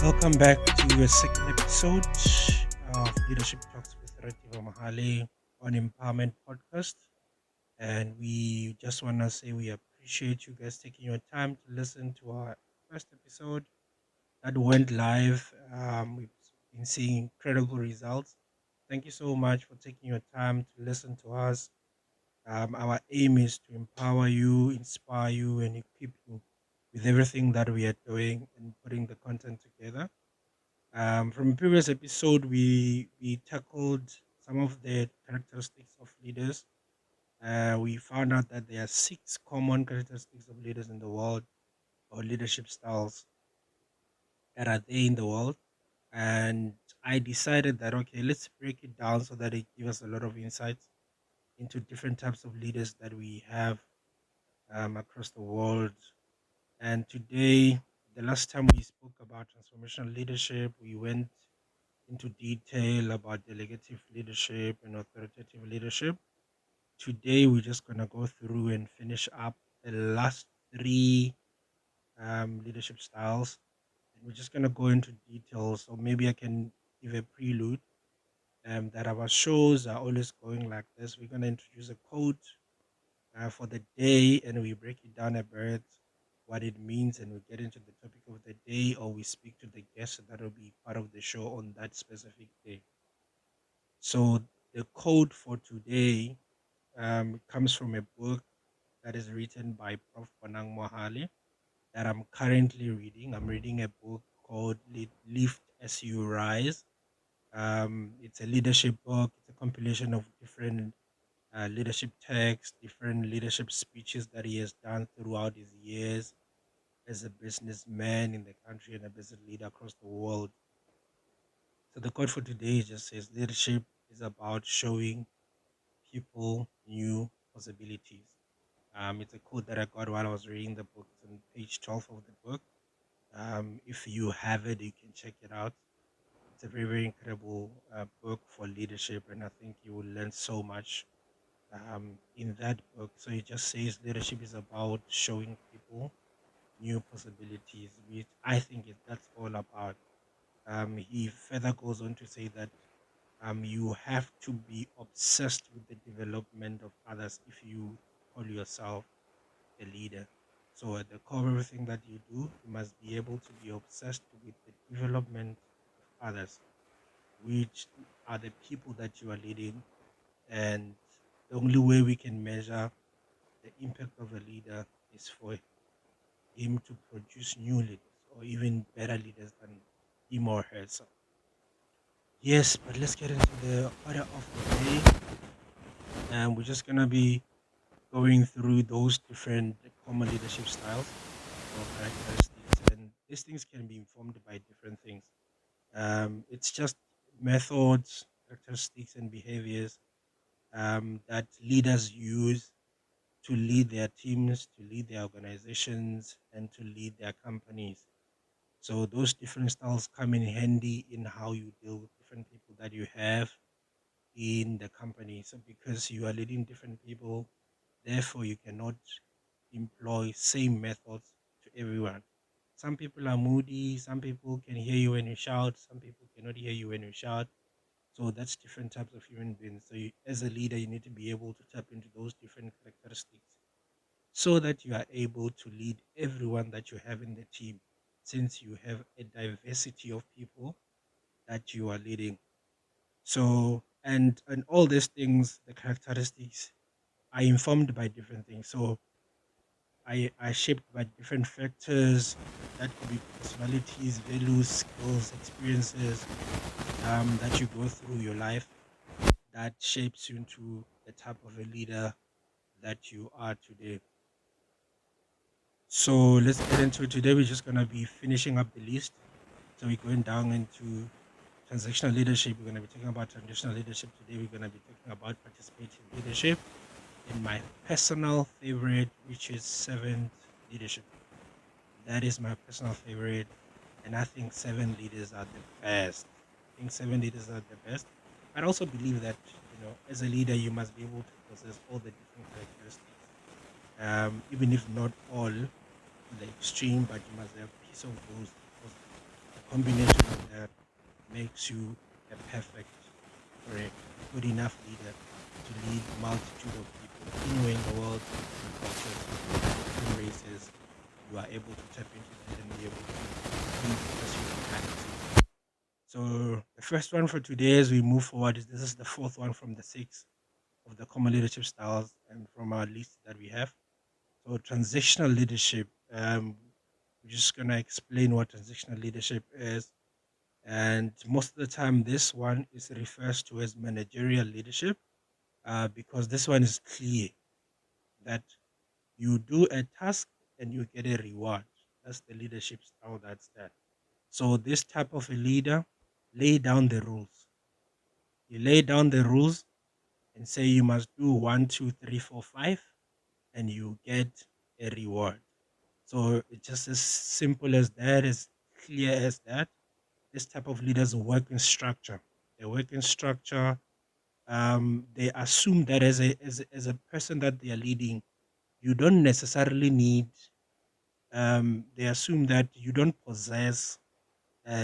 Welcome back to a second episode of Leadership Talks with Ratiba on Empowerment Podcast. And we just want to say we appreciate you guys taking your time to listen to our first episode that went live. We've been seeing incredible results. Thank you so much for taking your time to listen to us. Our aim is to empower you, inspire you, and equip you with everything that we are doing and putting the content together. From a previous episode, we tackled some of the characteristics of leaders. We found out that there are six common characteristics of leaders in the world, or leadership styles that are there in the world. And I decided that okay, let's break it down so that it gives us a lot of insights into different types of leaders that we have across the world. And today, the last time we spoke about transformational leadership, we went into detail about delegative leadership and authoritative leadership. Today, we're just going to go through and finish up the last three leadership styles. And we're just going to go into details. So maybe I can give a prelude that our shows are always going like this. We're going to introduce a quote for the day and we break it down a bit, what it means, and we get into the topic of the day, or we speak to the guest that will be part of the show on that specific day. So the code for today comes from a book that is written by Prof. Bonang Mohale that I'm currently reading. I'm reading a book called Lift as You Rise. It's a leadership book. It's a compilation of different leadership texts, different leadership speeches that he has done throughout his years as a businessman in the country and a business leader across the world. So the quote for today just says leadership is about showing people new possibilities. It's a quote that I got while I was reading the book. It's on page 12 of the book. If you have it, you can check it out. It's a very, very incredible book for leadership, and I think you will learn so much in that book. So it just says leadership is about showing people new possibilities, which I think that's all about. He further goes on to say that you have to be obsessed with the development of others if you call yourself a leader. So at the core of everything that you do, you must be able to be obsessed with the development of others, which are the people that you are leading. And the only way we can measure the impact of a leader is for him to produce new leaders or even better leaders than him or herself. Yes, but let's get into the order of the day. And we're just gonna be going through those different common leadership styles or characteristics, and these things can be informed by different things. It's just methods, characteristics, and behaviors that leaders use to lead their teams, to lead their organizations, and to lead their companies. So those different styles come in handy in how you deal with different people that you have in the company. So because you are leading different people, therefore you cannot employ same methods to everyone. Some people are moody, some people can hear you when you shout, some people cannot hear you when you shout. So that's different types of human beings. So you, as a leader, you need to be able to tap into those different characteristics so that you are able to lead everyone that you have in the team, since you have a diversity of people that you are leading. So and all these things, the characteristics are informed by different things. So I shaped by different factors that could be personalities, values, skills, experiences that you go through your life that shapes you into the type of a leader that you are today. So let's get into it. Today we're just gonna be finishing up the list. So we're going down into transactional leadership. We're gonna be talking about traditional leadership today. We're gonna be talking about participative leadership and my personal favorite, which is servant leadership. That is my personal favorite, and I think seven leaders are the best. I think seven leaders are the best. I also believe that as a leader, you must be able to possess all the different characteristics, even if not all to the extreme, but you must have piece of those because combination of that makes you a perfect or a good enough leader to lead a multitude of people anywhere in the world, different cultures, different races. You are able to tap into that and be able to lead as your capacity. So the first one for today as we move forward is this is the fourth one from the six of the common leadership styles and from our list that we have. So transitional leadership. We're just gonna explain what transitional leadership is. And most of the time, this one is refers to as managerial leadership, because this one is clear that you do a task and you get a reward. That's the leadership style. That's that. So this type of a leader lay down the rules. You lay down the rules and say you must do one, two, three, four, five, and you get a reward. So it's just as simple as that, as clear as that. This type of leaders work in structure. They work in structure. They assume that as a person that they are leading, you don't necessarily need. They assume that you don't possess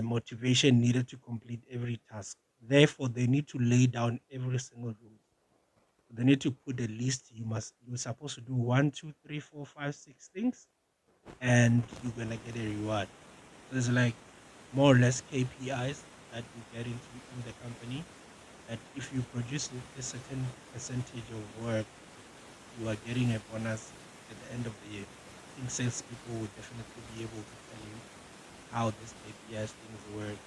motivation needed to complete every task. Therefore, they need to lay down every single rule. They need to put a list. You're supposed to do one, two, three, four, five, six things, and you're gonna get a reward. So there's like more or less KPIs that you get into in the company. That if you produce a certain percentage of work, you are getting a bonus at the end of the year. I think salespeople would definitely be able to tell you how these KPIs things work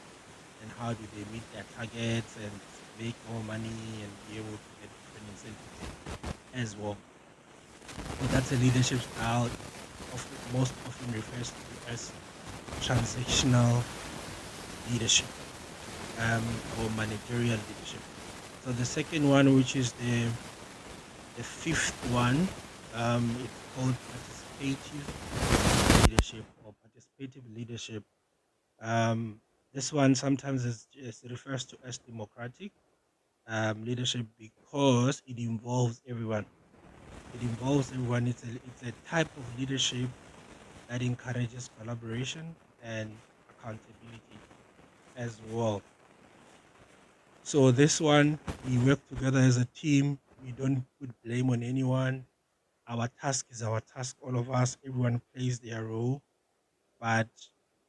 and how do they meet their targets and make more money and be able to get different incentives as well. So that's a leadership style. Most often refers to as transactional leadership, or managerial leadership. So the second one, which is the fifth one, it's called participative leadership or participative leadership. Um, this one sometimes is refers to as democratic leadership because it involves everyone. It involves everyone. It's a type of leadership that encourages collaboration and accountability as well. So this one, we work together as a team. We don't put blame on anyone. Our task is our task. All of us, everyone plays their role, but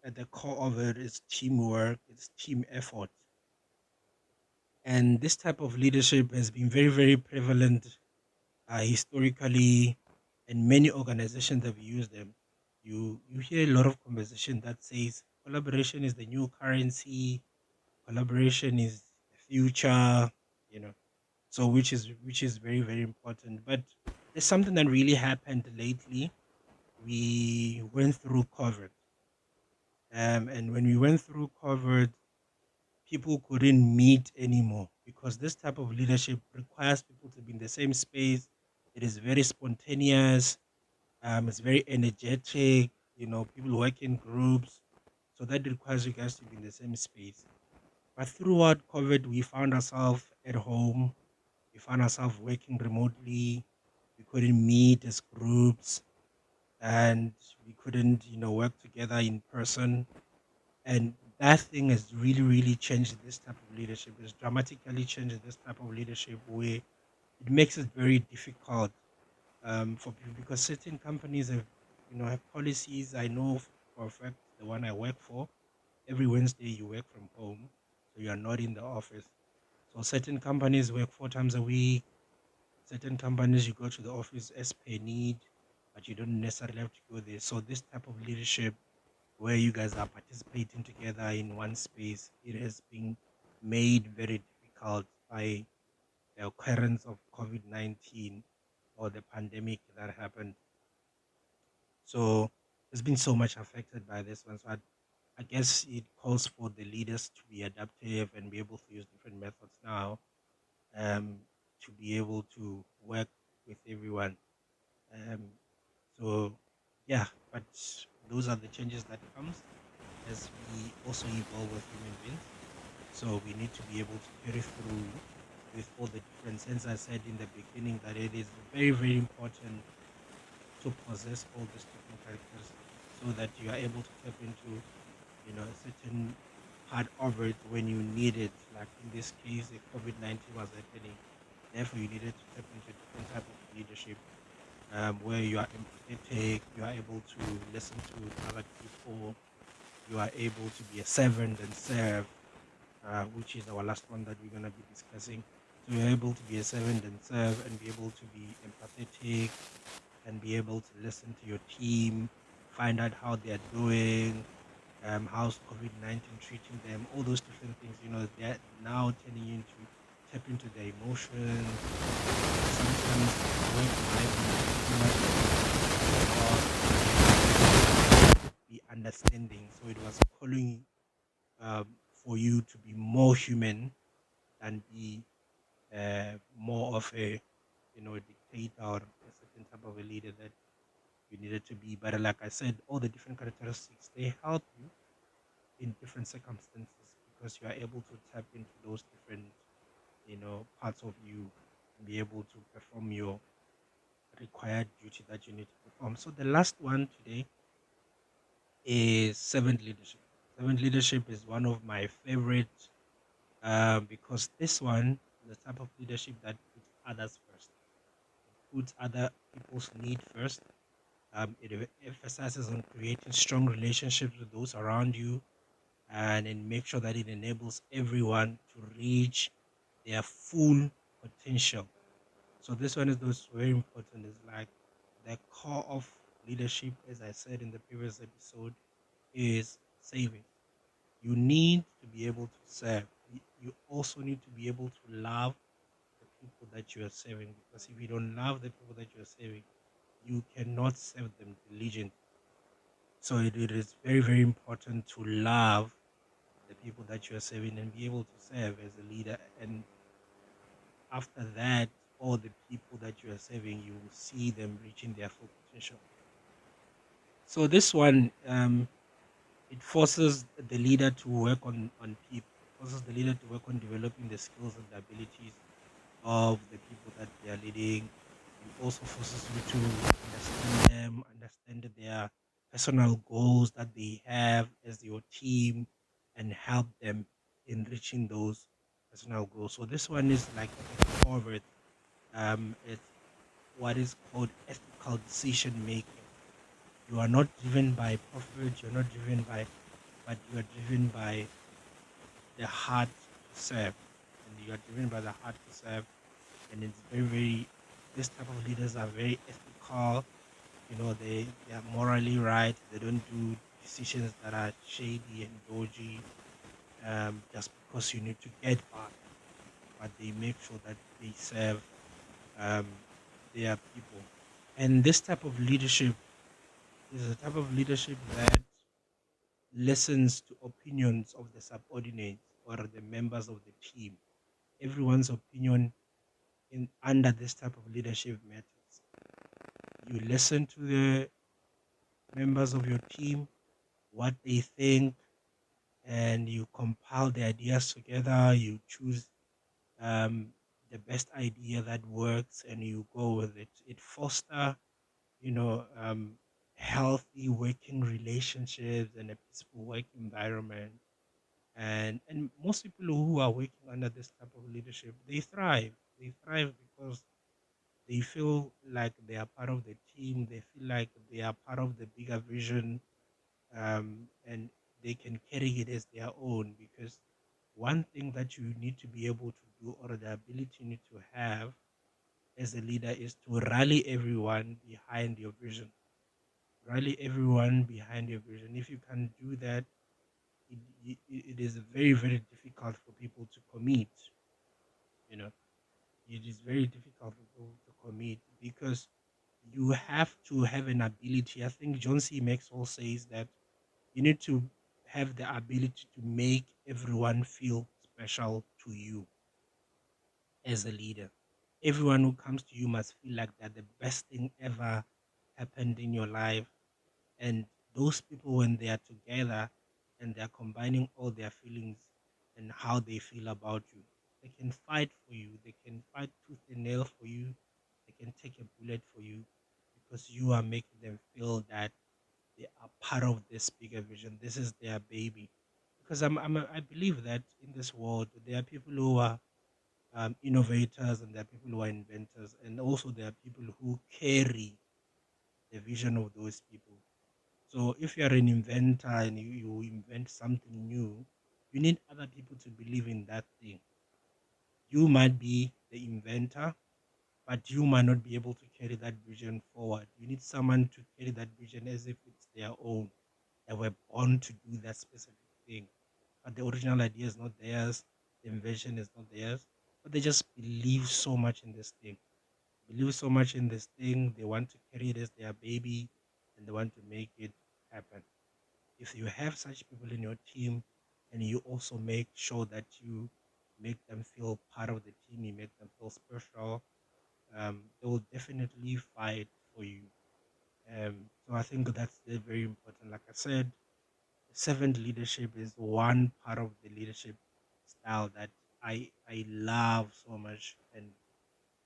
at the core of it is teamwork. It's team effort, and this type of leadership has been very, very prevalent historically, and many organizations have used them. You hear a lot of conversation that says collaboration is the new currency, collaboration is the future, you know. So which is very, very important. But there's something that really happened lately. We went through COVID, and when we went through COVID, people couldn't meet anymore because this type of leadership requires people to be in the same space. It is very spontaneous. It's very energetic. People work in groups, so that requires you guys to be in the same space. But throughout COVID, we found ourselves at home. We found ourselves working remotely. We couldn't meet as groups, and we couldn't, work together in person. And that thing has really, really changed this type of leadership. It's dramatically changed this type of leadership where it makes it very difficult for people because certain companies have policies. I know for a fact the one I work for, every Wednesday you work from home, so you are not in the office. So certain companies work 4 times a week. Certain companies you go to the office as per need, but you don't necessarily have to go there. So this type of leadership where you guys are participating together in one space, it has been made very difficult by the occurrence of COVID-19 or the pandemic that happened. So it's been so much affected by this one. So I guess it calls for the leaders to be adaptive and be able to use different methods now, um, to be able to work with everyone. Um, so yeah, but those are the changes that comes as we also evolve as human beings. So we need to be able to carry through with all the different. Since I said in the beginning that it is very, very important to possess all these different characteristics so that you are able to tap into, a certain part of it when you need it. Like in this case, the COVID-19 was happening. Therefore, you needed to tap into a different type of leadership, where you are empathetic, you are able to listen to other people, you are able to be a servant and serve, which is our last one that we're going to be discussing. So you're able to be a servant and serve and be able to be empathetic and be able to listen to your team, find out how they're doing, how's COVID-19 treating them, all those different things, they're now turning you into tap into their emotions. Sometimes work might be too much or be understanding. So it was calling for you to be more human and be more of a dictator or a certain type of a leader that you needed to be. But like I said, all the different characteristics, they help you in different circumstances because you are able to tap into those different, parts of you and be able to perform your required duty that you need to perform. So the last one today is servant leadership. Servant leadership is one of my favorite, because this one is the type of leadership that puts others first. It puts other people's need first. It emphasizes on creating strong relationships with those around you, and then make sure that it enables everyone to reach their full potential. So this one is those very important. Is like the core of leadership, as I said in the previous episode, is saving. You need to be able to serve. You also need to be able to love the people that you are serving. Because if you don't love the people that you are serving, you cannot serve them diligently. So it is very, very important to love the people that you are serving and be able to serve as a leader. And after that, all the people that you are serving, you will see them reaching their full potential. So this one, it forces the leader to work on people. It forces the leader to work on developing the skills and the abilities of the people that they are leading. It also forces you to understand them, understand their personal goals that they have as your team, and help them in reaching those personal goals. So this one is like at the core of it. It's what is called ethical decision making. You are not driven by profit. You're not driven by, but you are driven by the heart to serve, and you are driven by the heart to serve. And it's very, very. This type of leaders are very ethical. They are morally right. They don't do decisions that are shady and dodgy, just because you need to get by. But they make sure that they serve um, their people. And this type of leadership is a type of leadership that listens to opinions of the subordinates or the members of the team. Everyone's opinion in under this type of leadership matters. You listen to the members of your team, what they think, and you compile the ideas together. You choose um, the best idea that works, and you go with it. It foster, you know, um, healthy working relationships and a peaceful work environment. And most people who are working under this type of leadership, they thrive. They thrive because they feel like they are part of the team. They feel like they are part of the bigger vision, and they can carry it as their own. Because one thing that you need to be able to do, or the ability you need to have as a leader, is to rally everyone behind your vision. Rally everyone behind your vision. If you can do that, it is very, very difficult for people to commit. You know, it is very difficult for people to commit because you have to have an ability. I think John C. Maxwell says that you need to have the ability to make everyone feel special to you as a leader. Everyone who comes to you must feel like that the best thing ever happened in your life. And those people, when they are together and they are combining all their feelings and how they feel about you, they can fight for you. They can fight tooth and nail for you. They can take a bullet for you because you are making them feel that they are part of this bigger vision. This is their baby. Because I believe that in this world, there are people who are innovators and there are people who are inventors, and also there are people who carry the vision of those people. So if you're an inventor and you invent something new, you need other people to believe in that thing. You might be the inventor, but you might not be able to carry that vision forward. You need someone to carry that vision as if it's their own. They were born to do that specific thing, but the original idea is not theirs. The invention is not theirs, but they just believe so much in this thing. Believe so much in this thing. They want to carry it as their baby, and they want to make it happen. If you have such people in your team, and you also make sure that you make them feel part of the team, you make them feel special, they will definitely fight for you. So I think that's very important. Like I said, servant leadership is one part of the leadership style that I love so much, and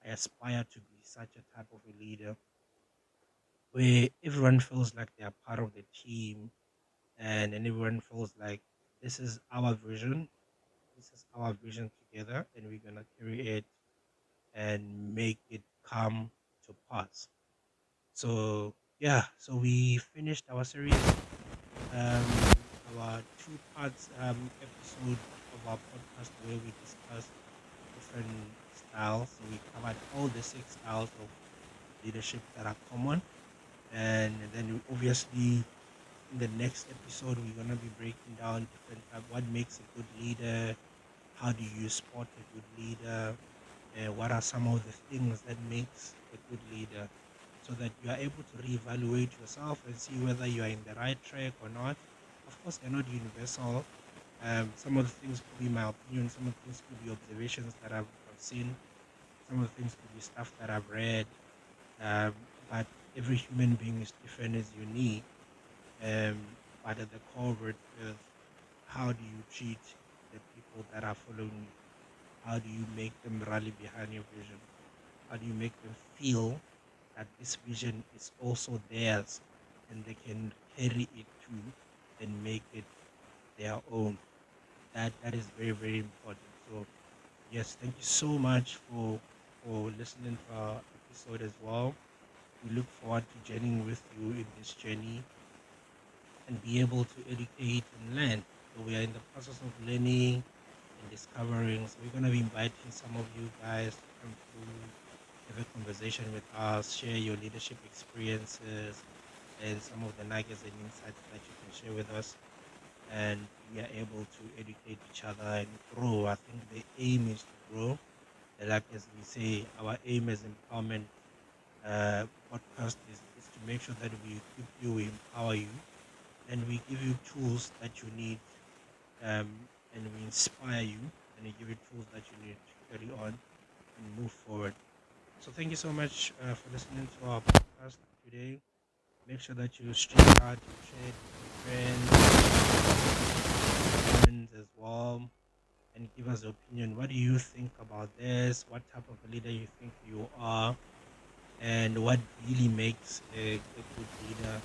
I aspire to be such a type of a leader where everyone feels like they are part of the team, and everyone feels like this is our vision, this is our vision together, and we're gonna carry it and make it come to pass. So yeah, so we finished our series, our two parts episode of our podcast where we discussed different styles. So we covered all the six styles of leadership that are common, and then obviously in the next episode we're gonna be breaking down different type, what makes a good leader, how do you spot a good leader, what are some of the things that makes a good leader, so that you are able to reevaluate yourself and see whether you are in the right track or not. Of course, they're not universal. Some of the things could be my opinion, some of the things could be observations that I've seen, some of the things could be stuff that I've read. Um, but every human being is different, is unique. But at the core of it is, how do you treat the people that are following you? How do you make them rally behind your vision? How do you make them feel that this vision is also theirs and they can carry it too and make it their own? That is very, very important. So yes, thank you so much for listening to our episode as well. We look forward to journeying with you in this journey and be able to educate and learn. So we are in the process of learning and discovering. So we're gonna be inviting some of you guys to come through, have a conversation with us, share your leadership experiences and some of the nuggets and insights that you can share with us. And we are able to educate each other and grow. I think the aim is to grow. Like as we say, our aim as empowerment podcast is to make sure that we equip you, we empower you, and we give you tools that you need, um, and we inspire you, and we give you tools that you need to carry on and move forward. So thank you so much for listening to our podcast today. Make sure that you stream it out, you share it with your friends as well, and give us your opinion. What do you think about this? What type of a leader you think you are? And what really makes a good leader?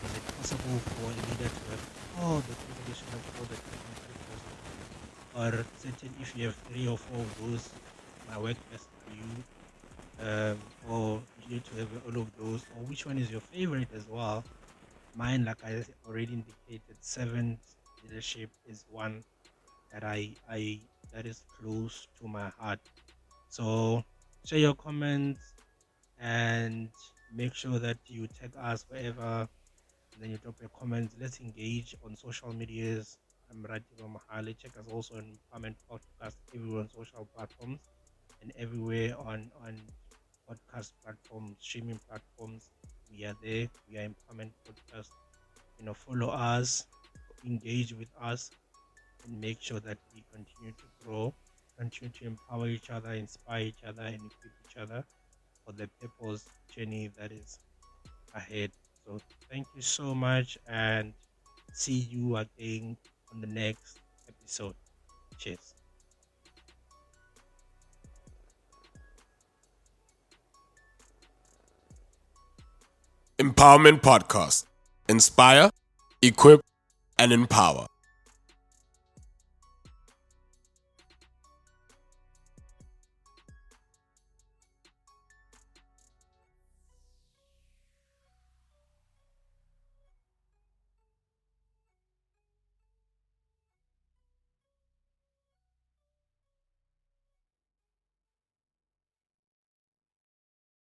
Is it possible for a leader to have all the combination of all the different characters? Or certain, if you have three or four of those, might work best for you. Or you need to have all of those, or which one is your favorite as well? Mine, like I already indicated, seven leadership is one that I that is close to my heart. So share your comments and make sure that you tag us wherever, and then you drop your comments. Let's engage on social medias. I'm Ratiba Mahali. Check us also on Empowerment Podcast everywhere on social platforms and everywhere on podcast platforms, streaming platforms. We are there. We are Empowerment Podcast. Follow us, engage with us, and make sure that we continue to grow, continue to empower each other, inspire each other, and equip each other for the purpose journey that is ahead. So thank you so much, and see you again on the next episode. Cheers. Empowerment Podcast. inspire, equip, and empower.